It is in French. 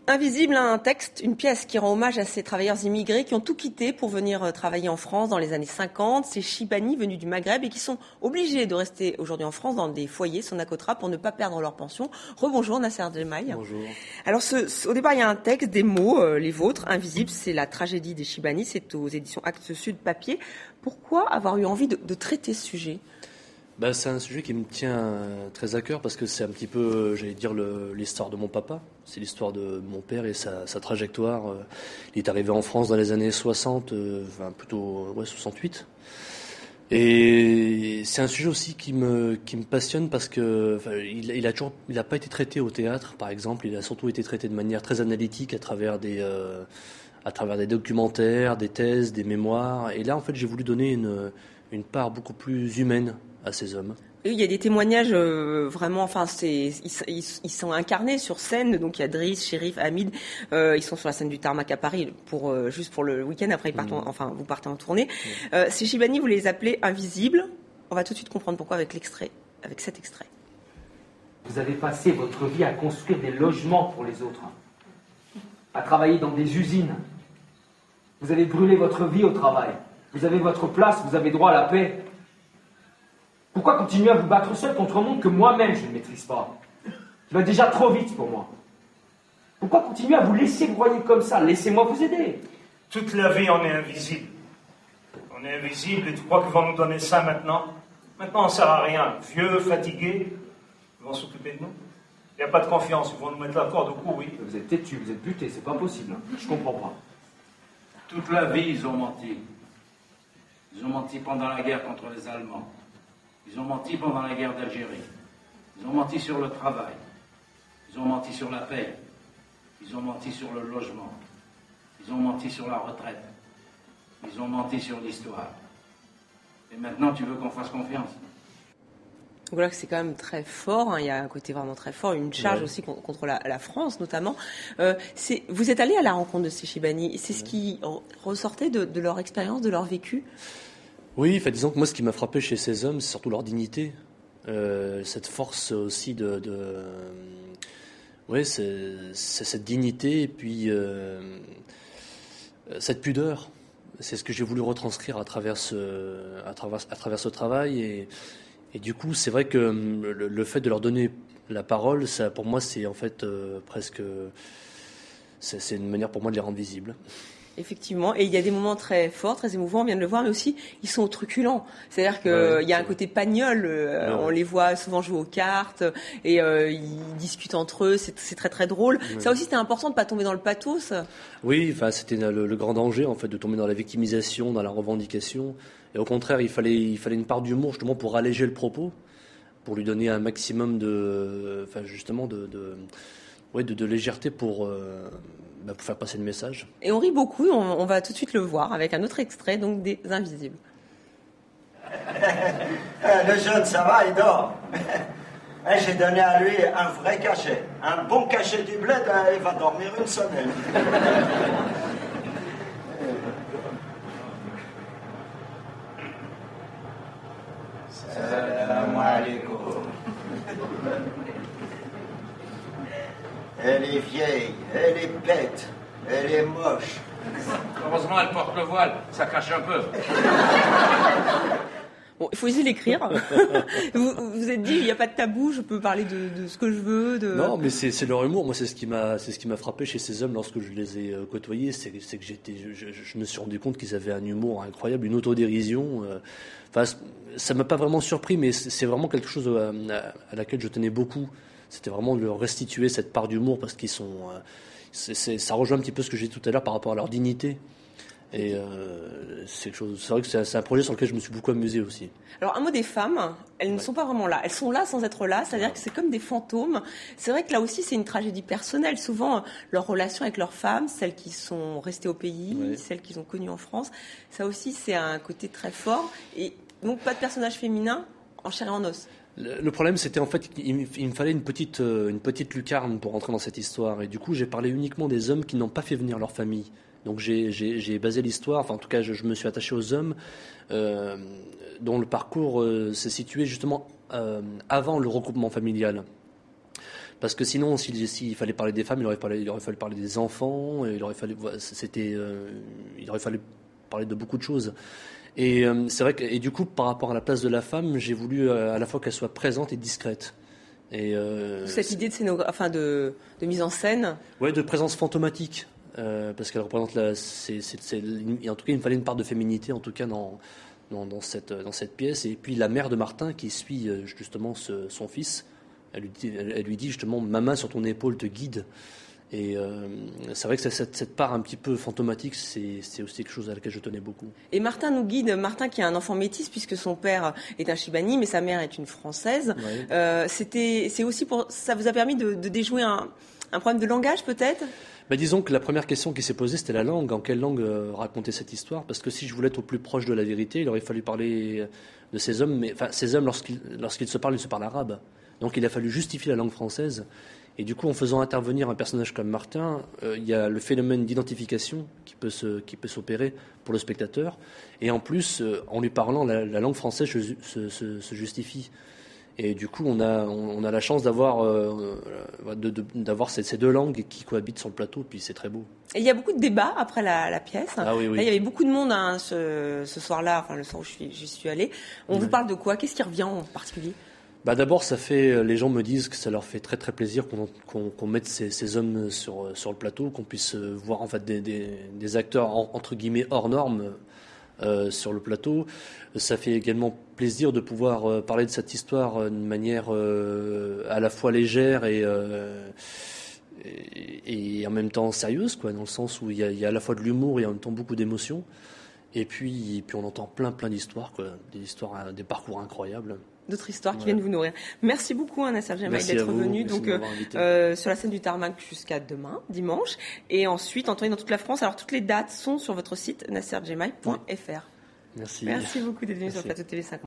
Invisible, un texte, une pièce qui rend hommage à ces travailleurs immigrés qui ont tout quitté pour venir travailler en France dans les années 50. Ces Chibani venus du Maghreb et qui sont obligés de rester aujourd'hui en France dans des foyers Sonacotra pour ne pas perdre leur pension. Rebonjour Nasser Djemaï. Bonjour. Alors au départ il y a un texte, des mots, les vôtres. Invisible, c'est la tragédie des Chibani, c'est aux éditions Actes Sud Papier. Pourquoi avoir eu envie de traiter ce sujet ? C'est un sujet qui me tient très à cœur parce que c'est un petit peu, j'allais dire, l'histoire de mon papa. C'est l'histoire de mon père et sa trajectoire. Il est arrivé en France dans les années 60, plutôt 68. Et c'est un sujet aussi qui me passionne parce que il a pas été traité au théâtre, par exemple. Il a surtout été traité de manière très analytique à travers des documentaires, des thèses, des mémoires. Et là, en fait, j'ai voulu donner une part beaucoup plus humaine à ces hommes. Il y a des témoignages vraiment, ils sont incarnés sur scène. Donc il y a Driss, Chérif, Hamid, ils sont sur la scène du Tarmac à Paris juste pour le week-end. Après vous partez en tournée. Ces Chibani, vous les appelez invisibles. On va tout de suite comprendre pourquoi avec cet extrait. Vous avez passé votre vie à construire des logements pour les autres, à travailler dans des usines. Vous avez brûlé votre vie au travail. Vous avez votre place, vous avez droit à la paix. Pourquoi continuer à vous battre seul contre un monde que moi-même je ne maîtrise pas, qui va déjà trop vite pour moi? Pourquoi continuer à vous laisser broyer comme ça? Laissez-moi vous aider. Toute la vie, on est invisible. On est invisible et tu crois qu'ils vont nous donner ça maintenant? Maintenant, on ne sert à rien. Vieux, fatigués, ils vont s'occuper de nous. Il n'y a pas de confiance, ils vont nous mettre la corde au cou, oui. Vous êtes têtus, vous êtes butés, c'est pas possible. Je comprends pas. Toute la vie, ils ont menti. Ils ont menti pendant la guerre contre les Allemands. Ils ont menti pendant la guerre d'Algérie. Ils ont menti sur le travail. Ils ont menti sur la paix. Ils ont menti sur le logement. Ils ont menti sur la retraite. Ils ont menti sur l'histoire. Et maintenant, tu veux qu'on fasse confiance? Donc voilà que c'est quand même très fort, il y a un côté vraiment très fort, une charge aussi contre la France notamment. Vous êtes allé à la rencontre de ces Chibani, c'est ce qui ressortait de leur expérience, de leur vécu? Oui, disons que moi, ce qui m'a frappé chez ces hommes, c'est surtout leur dignité. Cette force aussi c'est cette dignité et puis cette pudeur. C'est ce que j'ai voulu retranscrire à travers ce travail. Et du coup, c'est vrai que le fait de leur donner la parole, ça, pour moi, c'est en fait presque... C'est une manière pour moi de les rendre visibles. Effectivement, et il y a des moments très forts, très émouvants, on vient de le voir, mais aussi ils sont truculents. C'est-à-dire qu'il y a un côté pagnol, on les voit souvent jouer aux cartes, et ils discutent entre eux, c'est très très drôle. Ça aussi c'était important de ne pas tomber dans le pathos. Oui, c'était le grand danger en fait de tomber dans la victimisation, dans la revendication. Et au contraire, il fallait une part d'humour justement pour alléger le propos, pour lui donner un maximum de légèreté pour faire passer le message. Et on rit beaucoup, on va tout de suite le voir avec un autre extrait, donc des Invisibles. Le jeune, ça va, il dort. J'ai donné à lui un vrai cachet, un bon cachet du bled, il va dormir une semaine. Salam alaikum. Elle est vieille, elle est bête, elle est moche. Heureusement, elle porte le voile, ça cache un peu. Bon, il faut essayer d'écrire. vous êtes dit, il n'y a pas de tabou, je peux parler de ce que je veux. Non, mais c'est leur humour. Moi, c'est ce qui m'a frappé chez ces hommes lorsque je les ai côtoyés, c'est que je me suis rendu compte qu'ils avaient un humour incroyable, une autodérision. Ça m'a pas vraiment surpris, mais c'est vraiment quelque chose à laquelle je tenais beaucoup. C'était vraiment de leur restituer cette part d'humour parce qu'ils sont. Ça rejoint un petit peu ce que j'ai dit tout à l'heure par rapport à leur dignité. Et c'est vrai que c'est un projet sur lequel je me suis beaucoup amusé aussi. Alors un mot des femmes, elles ne sont pas vraiment là. Elles sont là sans être là, c'est-à-dire que c'est comme des fantômes. C'est vrai que là aussi c'est une tragédie personnelle. Souvent leur relation avec leurs femmes, celles qui sont restées au pays, celles qu'ils ont connues en France, ça aussi c'est un côté très fort. Et donc pas de personnage féminin en chair et en os. Le problème, c'était en fait qu'il me fallait une petite lucarne pour rentrer dans cette histoire. Et du coup, j'ai parlé uniquement des hommes qui n'ont pas fait venir leur famille. Donc j'ai basé l'histoire, enfin en tout cas je me suis attaché aux hommes dont le parcours s'est situé justement avant le regroupement familial. Parce que sinon, s'il fallait parler des femmes, il aurait fallu parler des enfants, il aurait fallu parler de beaucoup de choses. Et c'est vrai et du coup, par rapport à la place de la femme, j'ai voulu à la fois qu'elle soit présente et discrète. Et cette idée de mise en scène. Ouais, de présence fantomatique, parce qu'elle représente en tout cas, il me fallait une part de féminité, en tout cas dans cette pièce. Et puis la mère de Martin qui suit justement son fils. Elle lui dit justement, ma main sur ton épaule te guide. Et c'est vrai que cette part un petit peu fantomatique, c'est aussi quelque chose à laquelle je tenais beaucoup. Et Martin nous guide, Martin qui est un enfant métis puisque son père est un Chibani, mais sa mère est une Française. Ouais. Ça vous a permis de déjouer un problème de langage peut-être ? Disons que la première question qui s'est posée, c'était la langue. En quelle langue raconter cette histoire ? Parce que si je voulais être au plus proche de la vérité, il aurait fallu parler de ces hommes. Mais ces hommes, lorsqu'ils se parlent, ils se parlent arabe. Donc il a fallu justifier la langue française. Et du coup, en faisant intervenir un personnage comme Martin, il y a le phénomène d'identification qui peut s'opérer pour le spectateur. Et en plus, en lui parlant, la langue française se justifie. Et du coup, on a la chance d'avoir ces deux langues qui cohabitent sur le plateau, puis c'est très beau. Et il y a beaucoup de débats après la pièce. Ah oui, oui. Là, il y avait beaucoup de monde ce soir-là, le soir où j'y suis allée. On vous parle de quoi ? Qu'est-ce qui revient en particulier ? D'abord, les gens me disent que ça leur fait très très plaisir qu'on mette ces hommes sur le plateau, qu'on puisse voir en fait des acteurs entre guillemets hors normes sur le plateau. Ça fait également plaisir de pouvoir parler de cette histoire d'une manière à la fois légère et en même temps sérieuse, quoi, dans le sens où il y a à la fois de l'humour et en même temps beaucoup d'émotions. Et puis on entend plein d'histoires, quoi, des parcours incroyables. D'autres histoires qui viennent vous nourrir. Merci beaucoup, Nasser Djemaï, d'être venu sur la scène du Tarmac jusqu'à demain, dimanche. Et ensuite, en tournée dans toute la France. Alors, toutes les dates sont sur votre site nasserjemaï.fr. Merci. Merci beaucoup d'être venu sur le plateau de TV5.